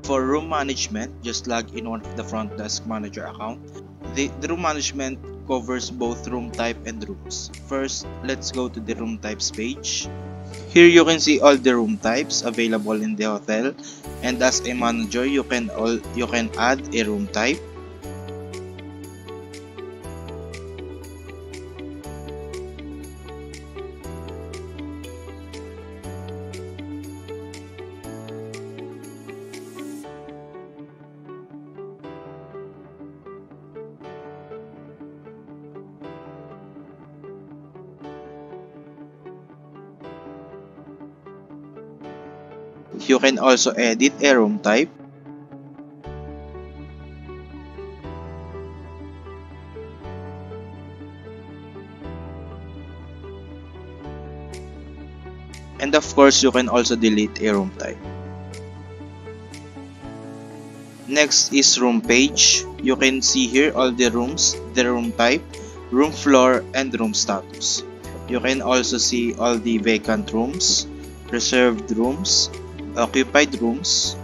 For room management, just log in on the front desk manager account. The room management covers both room type and rooms. First, let's go to the room types page. Here you can see all the room types available in the hotel, and as a manager you can add a room type. You can also edit a room type. And of course, you can also delete a room type. Next is room page. You can see here all the rooms, the room type, room floor, and room status. You can also see all the vacant rooms, reserved rooms, occupied rooms,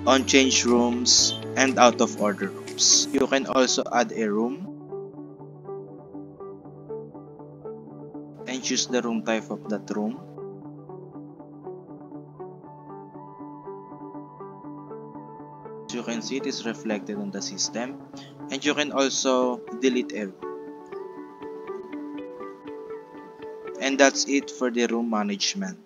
unchanged rooms, and out of order rooms. You can also add a room and choose the room type of that room. As you can see, it is reflected on the system, and you can also delete a room. And that's it for the room management.